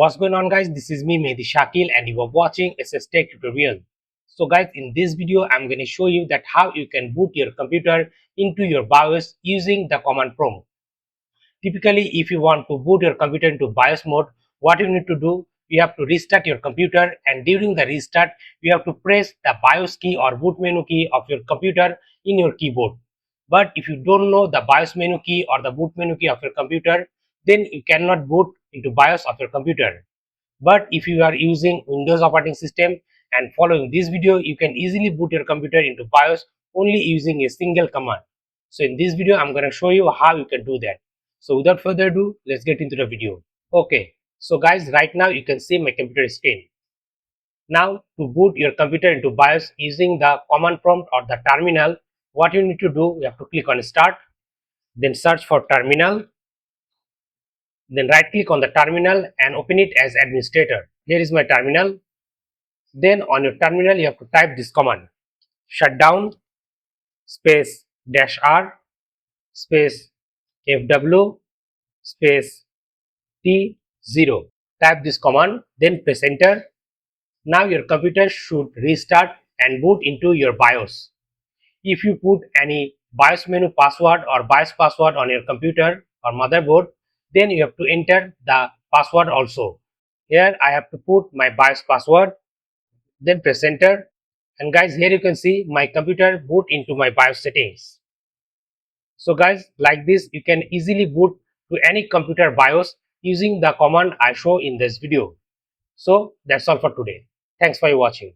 What's going on, guys? This is me, Mehdi Shakil, and you are watching SSTec tutorial. So guys, in this video I'm going to show you that how you can boot your computer into your BIOS using the command prompt. Typically, if you want to boot your computer into BIOS mode, what you need to do, you have to restart your computer, and during the restart you have to press the BIOS key or boot menu key of your computer in your keyboard. But if you don't know the BIOS menu key or the boot menu key of your computer, then you cannot boot into BIOS of your computer. But if you are using Windows operating system and following this video, you can easily boot your computer into BIOS only using a single command. So in this video, I'm going to show you how you can do that. So without further ado, let's get into the video. Okay, so guys, right now you can see my computer screen. Now to boot your computer into BIOS using the command prompt or the terminal, what you need to do, you have to click on start, then search for terminal, then right click on the terminal and open it as administrator. Here is my terminal. Then on your terminal you have to type this command: shutdown space -r space fw space t0. Type this command, then press enter. Now your computer should restart and boot into your BIOS. If you put any BIOS menu password or BIOS password on your computer or motherboard, then you have to enter the password also. Here I have to put my BIOS password, then press enter, and guys, here you can see my computer boot into my BIOS settings. So guys, like this you can easily boot to any computer BIOS using the command I show in this video. So that's all for today. Thanks for watching.